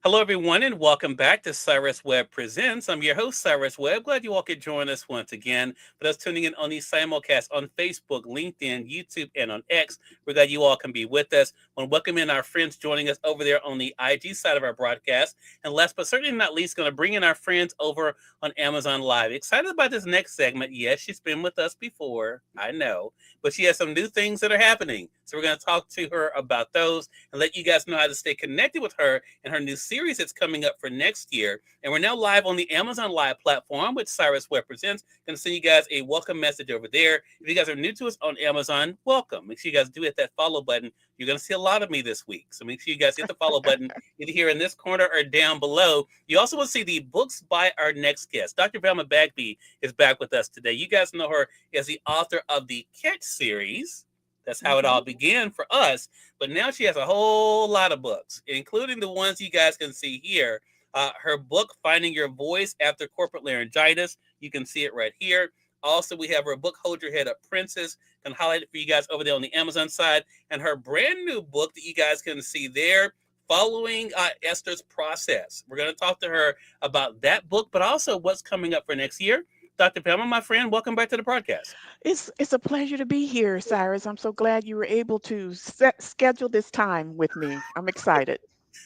Hello, everyone, and welcome back to Cyrus Webb Presents. I'm your host, Cyrus Webb. Glad you all could join us once again. For those tuning in on the simulcast on Facebook, LinkedIn, YouTube, and on X, we're glad you all can be with us. I want to welcome in our friends joining us over there on the IG side of our broadcast. And last but certainly not least, going to bring in our friends over on Amazon Live. Excited about this next segment. Yes, she's been with us before, I know, but she has some new things that are happening. So we're going to talk to her about those and let you guys know how to stay connected with her and her new series that's coming up for next year. And we're now live on the Amazon Live platform with Cyrus Webb Presents. Going to send you guys a welcome message over there. If you guys are new to us on Amazon, welcome. Make sure you guys do hit that follow button. You're going to see a lot of me this week. So make sure you guys hit the follow button either here in this corner or down below. You also will see the books by our next guest. Dr. Velma Bagby is back with us today. You guys know her as the author of the Catch series. That's how it all began for us. But now she has a whole lot of books, including the ones you guys can see here. Her book, Finding Your Voice After Corporate Laryngitis. You can see it right here. Also, we have her book, Hold Your Head Up, Princess. Can highlight it for you guys over there on the Amazon side. And her brand new book that you guys can see there, Following Esther's Process. We're going to talk to her about that book, but also what's coming up for next year. Dr. Pamela, my friend, welcome back to the podcast. It's a pleasure to be here, Cyrus. I'm so glad you were able to schedule this time with me. I'm excited.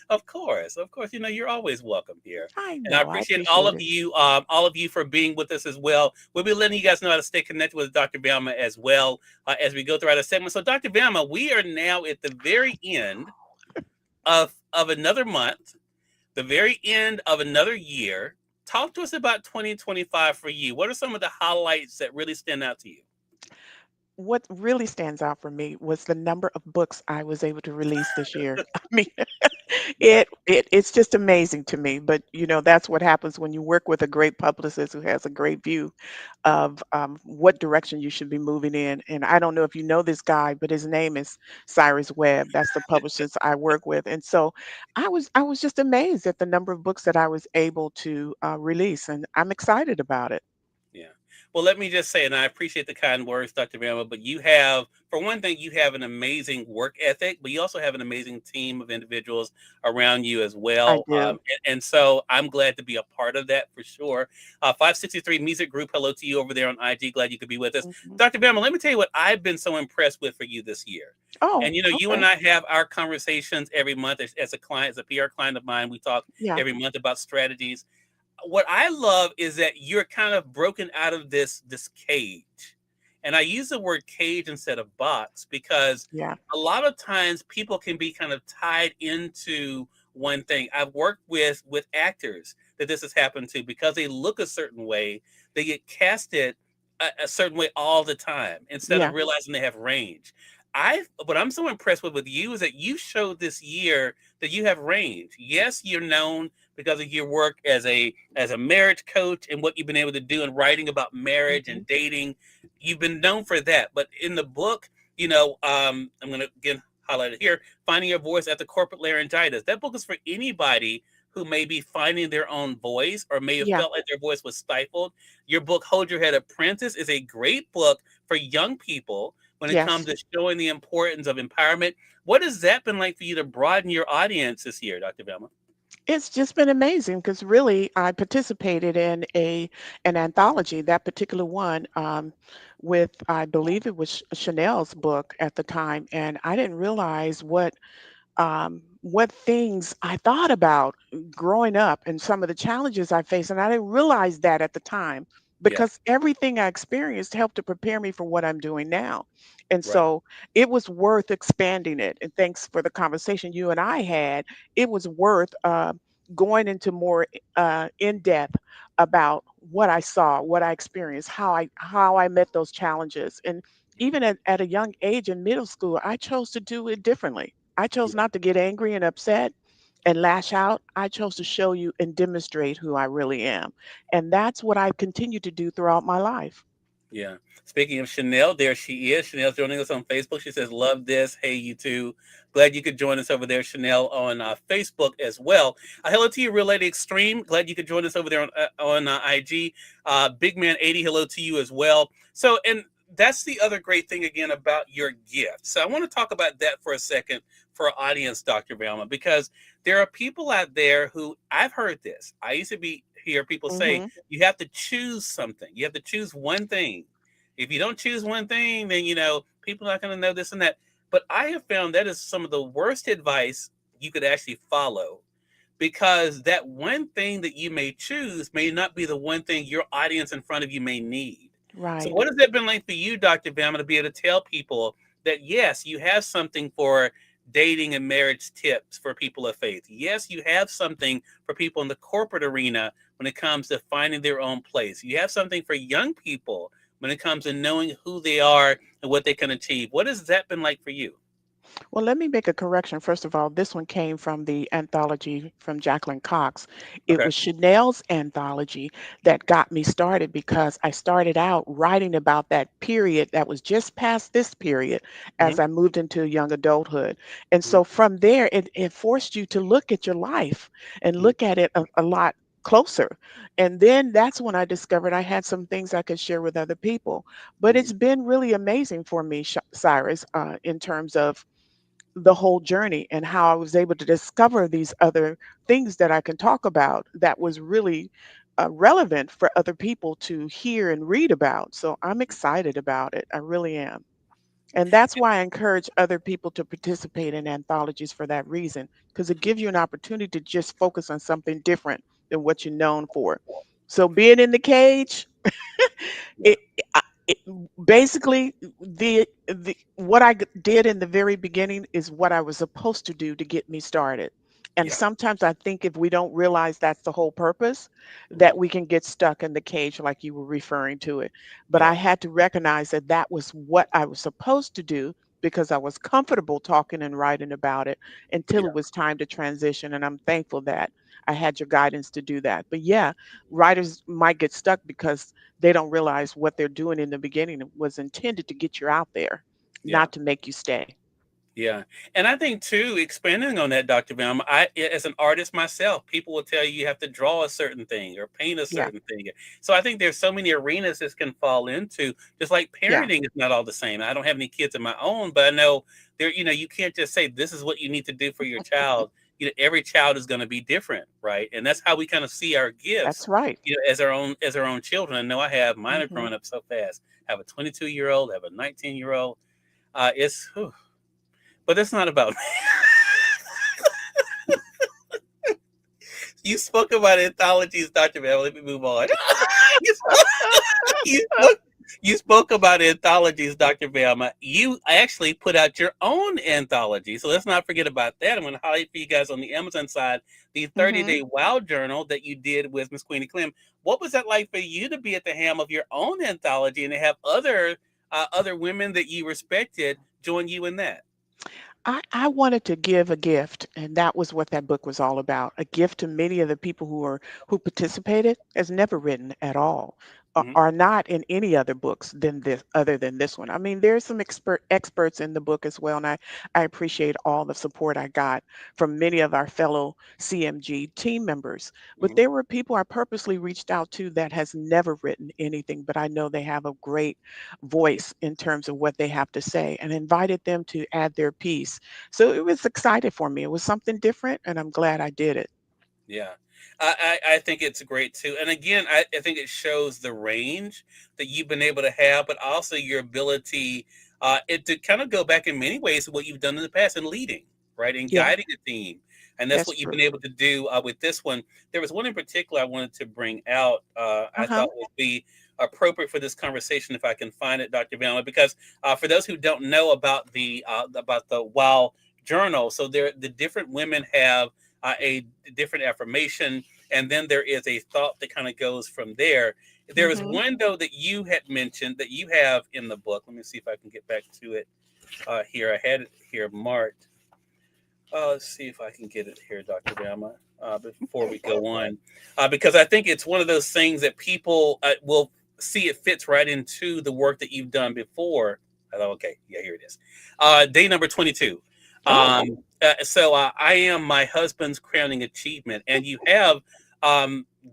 Of course, of course. You know, you're always welcome here, I and I know. I appreciate appreciate it. all of you for being with us as well. We'll be letting you guys know how to stay connected with Dr. Bama as well as we go throughout the segment. So, Dr. Bama, we are now at the very end of another month, the very end of another year. Talk to us about 2025 for you. What are some of the highlights that really stand out to you? What really stands out for me was the number of books I was able to release this year. I mean, Yeah, it's just amazing to me. But that's what happens when you work with a great publicist who has a great view of what direction you should be moving in. And I don't know if you know this guy, but his name is Cyrus Webb. That's the publicist I work with. And so I was just amazed at the number of books that I was able to release, and I'm excited about it. yeah. Well, let me just say, and I appreciate the kind words, Dr. Bama, but you have, for one thing, you have an amazing work ethic, but you also have an amazing team of individuals around you as I well. do. And so I'm glad to be a part of that for sure. 563 Music Group, hello to you over there on IG. Glad you could be with us. Mhm. Dr. Bama, let me tell you what I've been so impressed with for you this year. Oh, And you know, you and okay. I have our conversations every month as a client, as a PR client of mine. We talk Yeah. every month about strategies. What I love is that you're kind of broken out of this cage. And I use the word cage instead of box because Yeah. a lot of times people can be kind of tied into one thing. I've worked with actors that this has happened to because they look a certain way, they get casted a certain way all the time instead of Yeah. realizing they have range. I what I'm so impressed with you is that you showed this year that you have range. Yes, you're known because of your work as a marriage coach and what you've been able to do in writing about marriage Mhm. and dating. You've been known for that, but in the book, I'm going to again highlight it here: Finding Your Voice After Corporate Laryngitis. That book is for anybody who may be finding their own voice or may have Yeah. felt like their voice was stifled. Your book, Hold Your Head Apprentice, is a great book for young people when it comes Yes. to showing the importance of empowerment. What has that been like for you to broaden your audience this year, Dr. Velma? It's just been amazing because really I participated in an anthology, that particular one, with I believe it was Chanel's book at the time, and I didn't realize what things I thought about growing up and some of the challenges I faced. And I didn't realize that at the time Yeah, because everything I experienced helped to prepare me for what I'm doing now. And right. so it was worth expanding it. And thanks for the conversation you and I had. It was worth going into more in depth about what I saw, what I experienced, how I met those challenges. And even at a young age in middle school, I chose to do it differently. I chose Yeah, not to get angry and upset and lash out. I chose to show you and demonstrate who I really am. And that's what I continue to do throughout my life. yeah. Speaking of Chanel, there she is. Chanel's joining us on Facebook. She says, "Love this. Hey, you too. Glad you could join us over there, Chanel, on Facebook as well. Hello to you, Real Lady Extreme. Glad you could join us over there on IG. Big Man 80, hello to you as well. And that's the other great thing again about your gift. So I want to talk about that for a second for our audience, Dr. Velma, because there are people out there who I've heard this. I used to be hear people say Mhm. you have to choose something. You have to choose one thing. If you don't choose one thing, then people are not going to know this and that. But I have found that is some of the worst advice you could actually follow, because that one thing that you may choose may not be the one thing your audience in front of you may need. So, Right. what has that been like for you, Dr. Bama, to be able to tell people that yes, you have something for dating and marriage tips for people of faith? Yes, you have something for people in the corporate arena when it comes to finding their own place. You have something for young people when it comes to knowing who they are and what they can achieve. What has that been like for you? Well, let me make a correction. First of all, this one came from the anthology from Jacqueline Cox. It Okay. was Chanel's anthology that got me started because I started out writing about that period that was just past this period Hmm. as I moved into young adulthood. And Hmm. so from there, it forced you to look at your life and look at it a lot closer. And then that's when I discovered I had some things I could share with other people. But Hmm. it's been really amazing for me, Cyrus, in terms of the whole journey and how I was able to discover these other things that I can talk about that was really relevant for other people to hear and read about. So I'm excited about it. I really am. And that's why I encourage other people to participate in anthologies for that reason, because it gives you an opportunity to just focus on something different than what you're known for. So being in the cage, Yeah. it, it basically the what did in the very beginning is what I was supposed to do to get me started. And Yeah. sometimes I think if we don't realize that's the whole purpose, that Hmm. we can get stuck in the cage like you were referring to it. But I Yeah. had to recognize that that was what I was supposed to do because I was comfortable talking and writing about it until Yeah. it was time to transition. And I'm thankful that I had your guidance to do that. But yeah, writers might get stuck because they don't realize what they're doing in the beginning was intended to get you out there, Yeah. not to make you stay. Yeah. And I think too, expanding on that, Dr. Bam, as an artist myself, people will tell you have to draw a certain thing or paint a Yeah, certain thing. So I think there's so many arenas this can fall into. Just like yeah, parenting is not all the same. I don't have any kids of my own, but I know you can't just say this is what you need to do for your child. Every child is going to be different, right? And that's how we kind of see our gifts, that's right. as our own children. I know I have mine are Hmm. growing up so fast. I have a 22-year-old, I have a 19-year-old. It's whew, but it's not about you spoke about anthologies, Dr. Bell. Let me move on. you, spoke, you, spoke, you spoke about anthologies, Dr. Bama. You actually put out your own anthology. So let's not forget about that. I'm going to highlight for you guys on the Amazon side the 30-day Hmm. Wow Journal that you did with Miss Queenie Clem. What was that like for you to be at the helm of your own anthology and to have other women that you respected join you in that? I wanted to give a gift, and that was what that book was all about. A gift to many of the people who participated has never written at all, Hmm. are not in any other books than this, other than this one. I mean, there's some experts in the book as well, and I appreciate all the support I got from many of our fellow CMG team members. But Hmm. there were people I purposely reached out to that has never written anything, but I know they have a great voice in terms of what they have to say, and invited them to add their piece. So it was excited for me. It was something different, and I'm glad I did it. Yeah, I think it's great too. And again, I think it shows the range that you've been able to have, but also your ability it to kind of go back in many ways to what you've done in the past in leading, right, and Yeah, guiding a team. And that's that's what you've true. been able to do with this one. There was one in particular I wanted to bring out. I Uh-huh. thought would be appropriate for this conversation if I can find it, Dr. Vanna, because for those who don't know about the Wow Journal, so there the different women have a different affirmation, and then there is a thought that kind of goes from there. There is Mhm. one though that you had mentioned that you have in the book. Let me see if I can get back to it here. I had it here marked. Let's see if I can get it here, Dr. Bama, before we go on, because I think it's one of those things that people will see it fits right into the work that you've done before. I thought, okay, yeah, here it is. Day number 22. Oh. So I am my husband's crowning achievement, and you have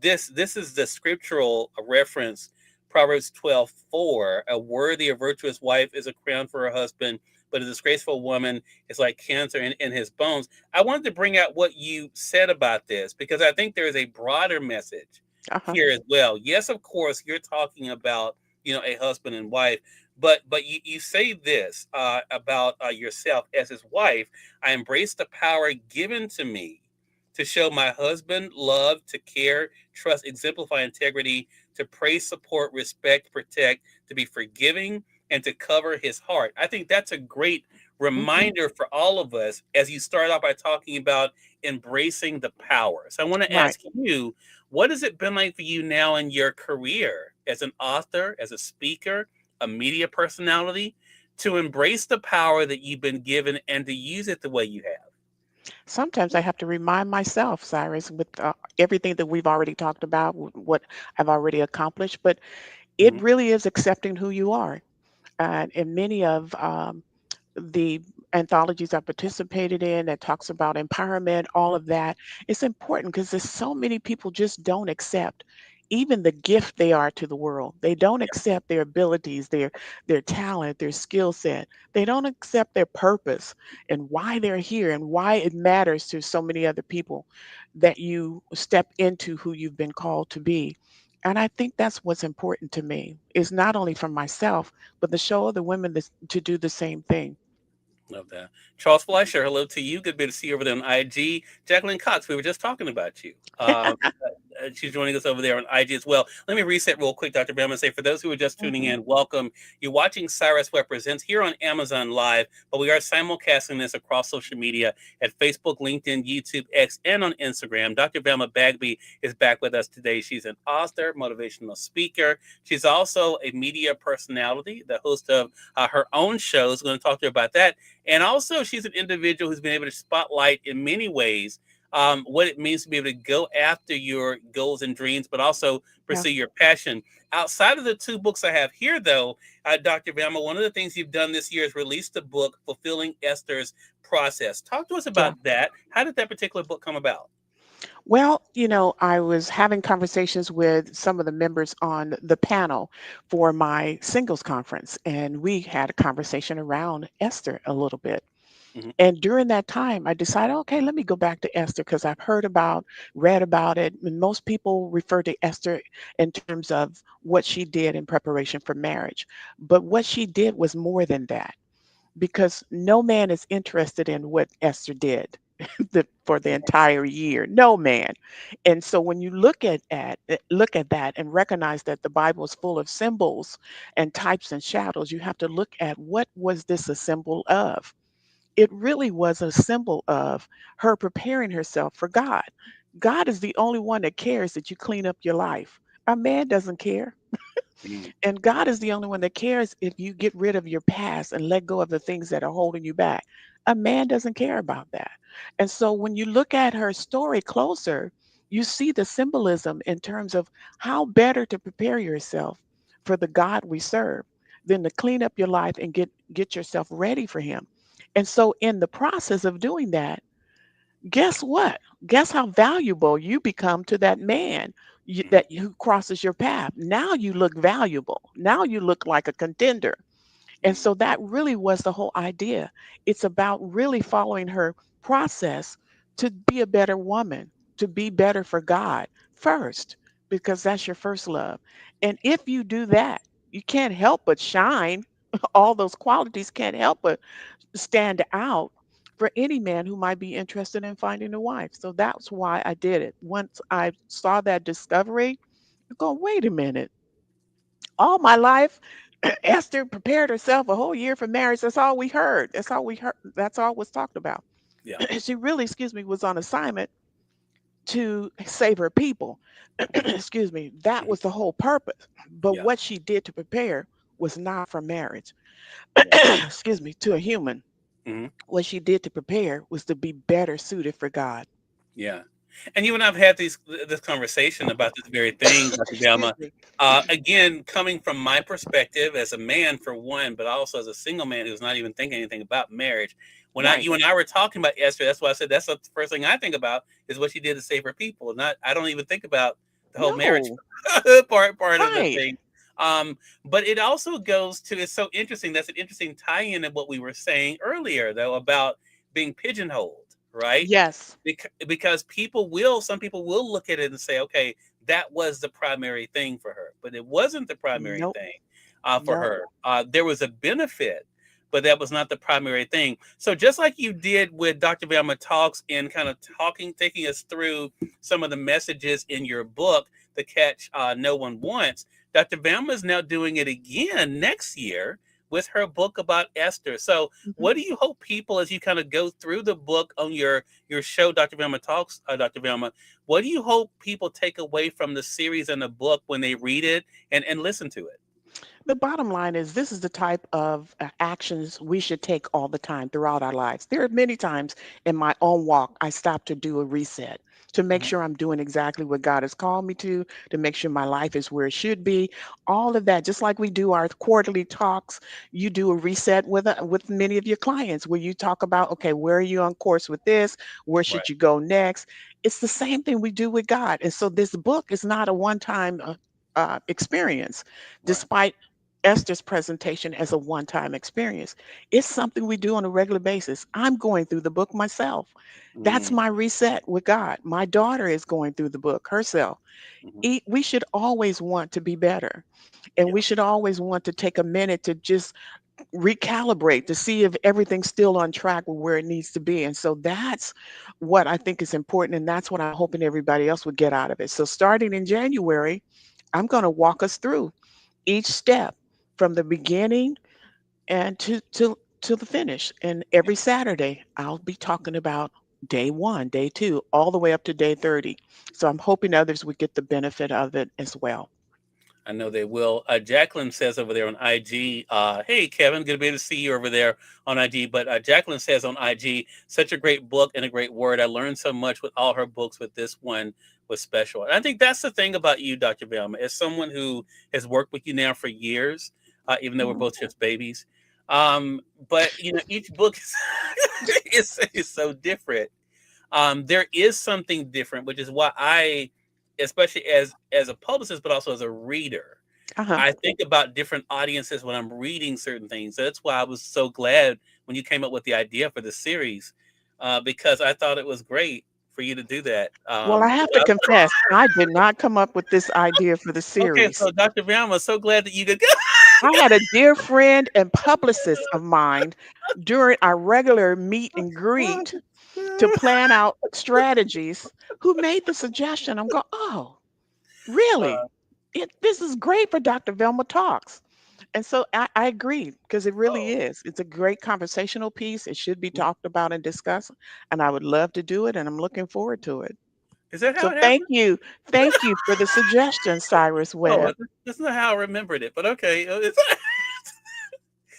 this. This is the scriptural reference. Proverbs 12:4. A worthy, a virtuous wife is a crown for her husband, but a disgraceful woman is like cancer in his bones. I wanted to bring out what you said about this because I think there is a broader message Uh-huh. here as well. Yes, of course, you're talking about a husband and wife, but you say this about yourself as his wife. I embrace the power given to me to show my husband love, to care, trust, exemplify integrity, to praise, support, respect, protect, to be forgiving, and to cover his heart. I think that's a great Hmm. reminder for all of us as you start off by talking about embracing the power. So I want to Right. ask you, what has it been like for you now in your career as an author, as a speaker, a media personality, to embrace the power that you've been given and to use it the way you have? Sometimes I have to remind myself, Cyrus, with everything that we've already talked about, what I've already accomplished, but it Mhm. really is accepting who you are. And many of the anthologies I participated in that talks about empowerment, all of that, it's important because there's so many people just don't accept even the gift they are to the world. They don't accept their abilities, their talent, their skill set. They don't accept their purpose and why they're here and why it matters to so many other people that you step into who you've been called to be. And I think that's what's important to me is not only for myself, but to show other women to do the same thing. Love that. Charles Fleischer, hello to you. Good to see you over there on IG. Jacqueline Cox, we were just talking about you. She's joining us over there on IG as well. Let me reset real quick, Dr. Bam, and say for those who are just tuning Mhm. in, welcome. You're watching Cyrus Webb Presents here on Amazon Live, but we are simulcasting this across social media at Facebook, LinkedIn, YouTube, X, and on Instagram. Dr. Velma Bagby is back with us today. She's an author, motivational speaker. She's also a media personality, the host of her own shows. We're going to talk to her about that. And also, she's an individual who's been able to spotlight in many ways what it means to be able to go after your goals and dreams, but also Yeah, pursue your passion. Outside of the two books I have here, though, Dr. Velma, one of the things you've done this year is release the book, Fulfilling Esther's Process. Talk to us yeah. about that. How did that particular book come about? Well, I was having conversations with some of the members on the panel for my singles conference, and we had a conversation around Esther a little bit. Hmm. And during that time, I decided, okay, let me go back to Esther because I've read about it. And most people refer to Esther in terms of what she did in preparation for marriage. But what she did was more than that because no man is interested in what Esther did for the entire year. No man. And so when you look at that and recognize that the Bible is full of symbols and types and shadows, you have to look at what was this a symbol of. It really was a symbol of her preparing herself for God. God is the only one that cares that you clean up your life. A man doesn't care. Hmm. And God is the only one that cares if you get rid of your past and let go of the things that are holding you back. A man doesn't care about that. And so when you look at her story closer, you see the symbolism in terms of how better to prepare yourself for the God we serve than to clean up your life and get yourself ready for him. And so in the process of doing that, guess what? Guess how valuable you become to that man Hmm. who crosses your path. Now you look valuable. Now you look like a contender. And Hmm. so that really was the whole idea. It's about really following her process to be a better woman, to be better for God first, because that's your first love. And if you do that, you can't help but shine. All those qualities can't help but stand out for any man who might be interested in finding a wife. So that's why I did it. Once I saw that discovery, I go, wait a minute. All my life, Esther prepared herself a whole year for marriage. That's all we heard. That's all we heard. That's all was talked about. Yeah. She really, was on assignment to save her people. Excuse me. That Hmm. was the whole purpose. But Yeah. what she did to prepare was not for marriage. Yeah. Excuse me, to a human. Hmm. What she did to prepare was to be better suited for God. Yeah. And you and I've had this conversation about this very thing, Dr. Excuse Galma. me. Again, coming from my perspective as a man, for one, but also as a single man who's not even thinking anything about marriage. Right. You and I were talking about Esther, that's why I said that's the first thing I think about is what she did to save her people. Not, I don't even think about the whole marriage No. part of the Right. thing. But it also goes to, it's so interesting. That's an interesting tie-in of what we were saying earlier, though, about being pigeonholed, right? Yes. Because some people will look at it and say, okay, that was the primary thing for her, but it wasn't the primary Nope. thing for Nope. her. There was a benefit, but that was not the primary thing. So just like you did with Dr. Velma Talks and kind of taking us through some of the messages in your book, The Catch No One Wants, Dr. Velma is now doing it again next year with her book about Esther. So Mhm. what do you hope people, as you kind of go through the book on your show, Dr. Velma Talks, Dr. Velma, what do you hope people take away from the series and the book when they read it and listen to it? The bottom line is this is the type of actions we should take all the time throughout our lives. There are many times in my own walk I stop to do a reset, to make Mhm. sure I'm doing exactly what God has called me to make sure my life is where it should be. All of that, just like we do our quarterly talks, you do a reset with many of your clients where you talk about, okay, where are you on course with this? Where Right, should you go next? It's the same thing we do with God. And so this book is not a one-time experience, right. despite Esther's presentation as a one time experience. It's something we do on a regular basis. I'm going through the book myself. That's Mm, my reset with God. My daughter is going through the book herself. mhm. We should always want to be better. And Yeah, we should always want to take a minute to just recalibrate to see if everything's still on track with where it needs to be. And so that's what I think is important. And that's what I'm hoping everybody else would get out of it. So starting in January, I'm going to walk us through each step from the beginning and to the finish. And yeah. every Saturday, I'll be talking about day one, day two, all the way up to day 30. So I'm hoping others would get the benefit of it as well. I know they will. Jacqueline says over there on IG, hey, Kevin, good to be able to see you over there on IG. But Jacqueline says on IG, such a great book and a great word. I learned so much with all her books, but this one was special. And I think that's the thing about you, Dr. Velma, as someone who has worked with you now for years, even though we're Mhm. both just babies. But, each book is so different. There is something different, which is why I, especially as a publicist, but also as a reader, Uh-huh. I think about different audiences when I'm reading certain things. So that's why I was so glad when you came up with the idea for the series, because I thought it was great for you to do that. Well, I have to confess, I did not come up with this idea for the Okay, series. so Dr. Brown, I'm so glad that you could go. I had a dear friend and publicist of mine during our regular meet and greet to plan out strategies who made the suggestion. I'm going, oh, really? Uh, This is great for Dr. Velma Talks. And so I agree because it really oh, is. It's a great conversational piece. It should be mhm. talked about and discussed. And I would love to do it. And I'm looking forward to it. Is that how So it thank happened? you. Thank you for the suggestion, Cyrus Oh, Webb. that's not how I remembered it, but okay.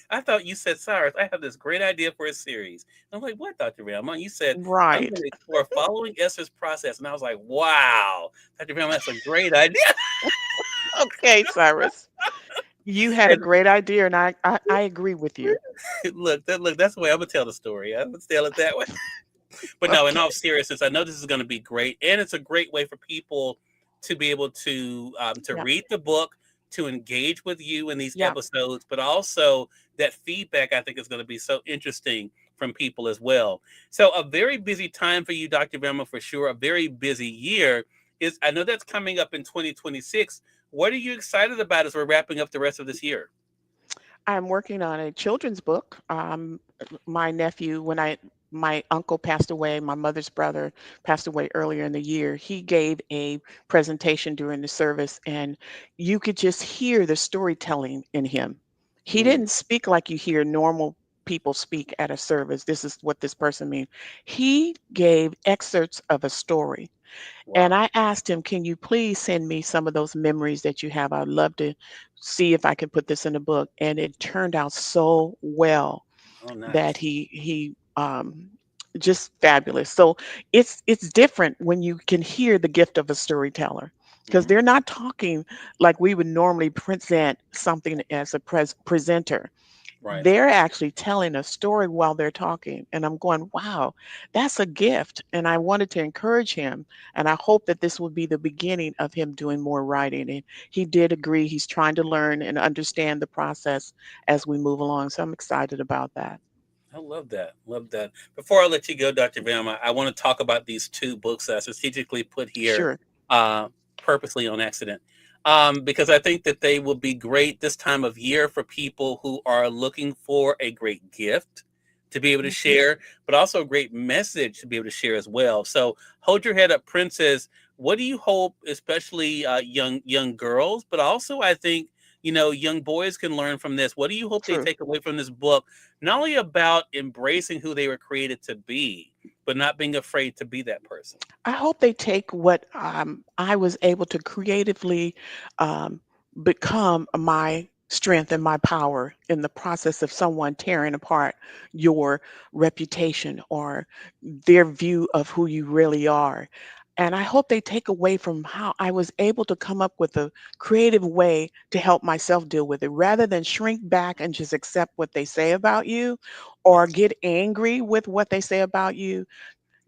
I thought you said, Cyrus, I have this great idea for a series. I'm like, what, Dr. Ramon? You said, I'm Right. going to explore following Esther's process. And I was like, wow, Dr. Ramon, that's a great idea. Okay, Cyrus. You had a And great idea, and I agree with you. look, that's the way I'm going to tell the story. I'm going to tell it that way. But no, in Okay. all seriousness, I know this is going to be great, and it's a great way for people to be able to Yeah. read the book, to engage with you in these Yeah. episodes, but also that feedback I think is going to be so interesting from people as well. So a very busy time for you, Dr. Verma, for sure. A very busy year is. I know that's coming up in 2026. What are you excited about as we're wrapping up the rest of this year? I'm working on a children's book. My nephew, my uncle passed away, my mother's brother passed away earlier in the year. He gave a presentation during the service, and you could just hear the storytelling in him. He Mm, didn't speak like you hear normal people speak at a service. This is what this person means. He gave excerpts of a story. And wow. I asked him, "Can you please send me some of those memories that you have? I'd love to see if I can put this in a book." And it turned out so well Oh, that nice. he just fabulous. So it's different when you can hear the gift of a storyteller because Hmm. they're not talking like we would normally present something as a presenter. Right. They're actually telling a story while they're talking. And I'm going, wow, that's a gift. And I wanted to encourage him. And I hope that this will be the beginning of him doing more writing. And he did agree. He's trying to learn and understand the process as we move along. So I'm excited about that. I love that. Love that. Before I let you go, Dr. Velma, I want to talk about these two books that I strategically put here Sure. uh, purposely on accident. Because I think that they will be great this time of year for people who are looking for a great gift to be able to Mhm. share, but also a great message to be able to share as well. So, Hold Your Head Up, Princess. What do you hope, especially young girls, but also I think young boys can learn from this? What do you hope they True. take away from this book? Not only about embracing who they were created to be, but not being afraid to be that person. I hope they take what I was able to creatively um, become my strength and my power in the process of someone tearing apart your reputation or their view of who you really are. And I hope they take away from how I was able to come up with a creative way to help myself deal with it rather than shrink back and just accept what they say about you or Yes. get angry with what they say about you.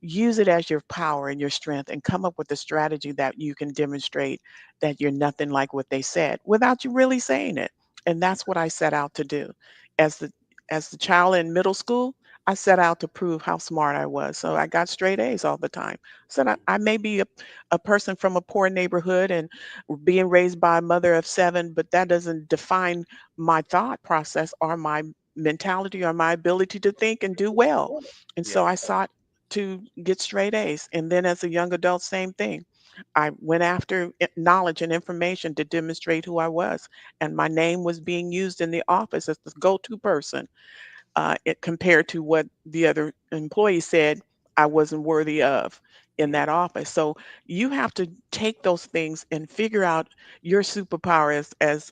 Use it as your power and your strength and come up with a strategy that you can demonstrate that you're nothing like what they said without you really saying it. And that's what I set out to do. As the child in middle school, I set out to prove how smart I was. So I got straight A's all the time. So I may be a person from a poor neighborhood and being raised by a mother of seven, but that doesn't define my thought process or my mentality or my ability to think and do well. And Yeah. so I sought to get straight A's. And then as a young adult, same thing. I went after knowledge and information to demonstrate who I was. And my name was being used in the office as the go to person compared to what the other employees said I wasn't worthy of in Mhm. that office. So you have to take those things and figure out your superpower, as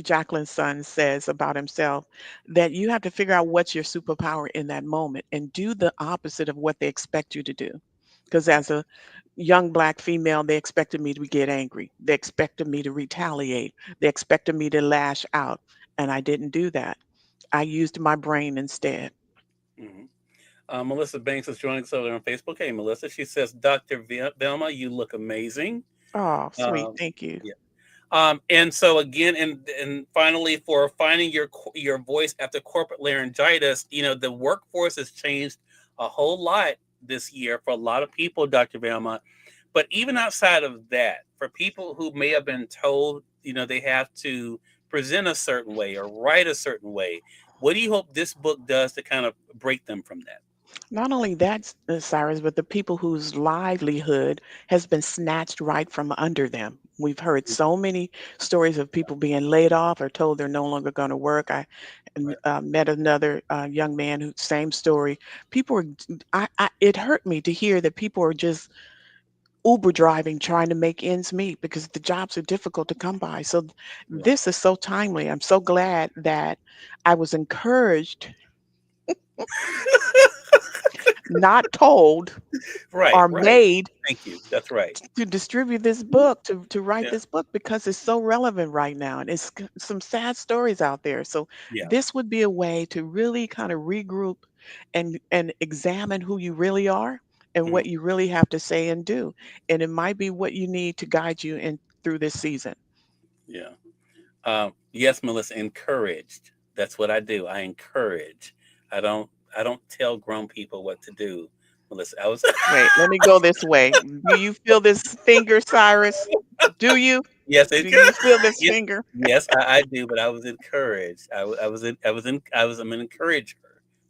Jacqueline's son says about himself, that you have to figure out what's your superpower in that moment and do the opposite of what they expect you to do. Because Right. as a young black female, they expected me to get angry. They expected me to retaliate. They expected me to lash out. And I didn't do that. I used my brain instead. Hmm. Melissa Banks is joining us over there on Facebook. Hey, Melissa. She says, Dr. Velma, you look amazing. Oh, sweet. Um, Thank you. yeah. And so again, and finally, for finding your voice after corporate laryngitis, the workforce has changed a whole lot this year for a lot of people, Dr. Velma. But even outside of that, for people who may have been told, they have to present a certain way or write a certain way, what do you hope this book does to kind of break them from that? Not only that, Cyrus, but the people whose livelihood has been snatched right from under them. We've heard so many stories of people being laid off or told they're no longer going to work. Right. Met another young man who same story. People are, it hurt me to hear that people are just Uber driving, trying to make ends meet because the jobs are difficult to come by. So Yeah. this is so timely. I'm so glad that I was encouraged, not told Right. or Right. made Thank you. That's right. to distribute this book, to write Yeah. this book because it's so relevant right now. And some sad stories out there. So Yeah. this would be a way to really kind of regroup and examine who you really are and Mhm. what you really have to say and do. And it might be what you need to guide you in through this season. Yeah. Yes, Melissa, encouraged. That's what I do. I encourage. I don't. I don't tell grown people what to do, Melissa. I was. Wait, let me go this way. Do you feel this finger, Cyrus? Do you? Yes, Do you feel this yes, finger? yes, I do. But I was encouraged. I was in. I was in. I was. I'm an encourager.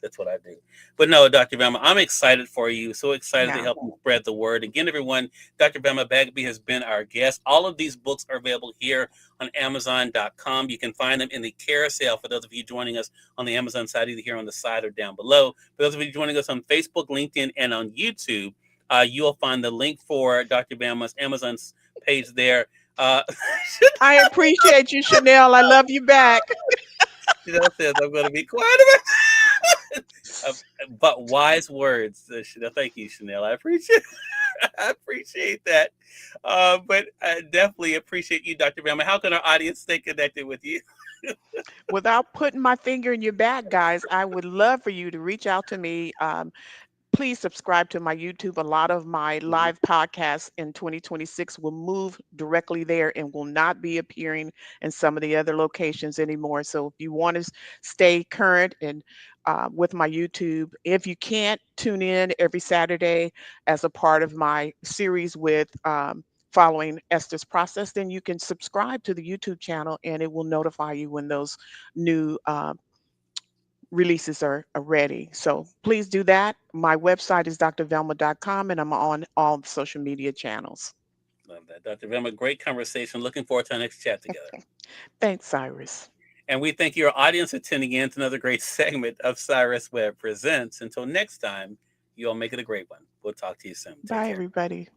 That's what I do. But no, Dr. Velma, I'm excited for you. So excited to Yeah. help you spread the word. Again, everyone, Dr. Velma Bagby has been our guest. All of these books are available here on Amazon.com. You can find them in the carousel for those of you joining us on the Amazon side, either here on the side or down below. For those of you joining us on Facebook, LinkedIn, and on YouTube, you'll find the link for Dr. Velma's Amazon's page there. Uh, I appreciate you, Chanel. I love you back. Chanel says, I'm going to be quiet about uh, but wise words, Chanel. Thank you, Chanel. I appreciate I appreciate that. But I definitely appreciate you, Dr. Bama. How can our audience stay connected with you? Without putting my finger in your back, guys, I would love for you to reach out to me. Please subscribe to my YouTube. A lot of my Mhm. live podcasts in 2026 will move directly there and will not be appearing in some of the other locations anymore. So if you want to stay current and with my YouTube, if you can't tune in every Saturday as a part of my series with following Esther's process, then you can subscribe to the YouTube channel and it will notify you when those new releases are ready. So please do that. My website is drvelma.com and I'm on all the social media channels. Love that. Dr. Velma, great conversation. Looking forward to our next chat together. Thanks, Cyrus. And we thank your audience for tuning in to another great segment of Cyrus Webb Presents. Until next time, you all make it a great one. We'll talk to you soon. Take Bye, care. everybody.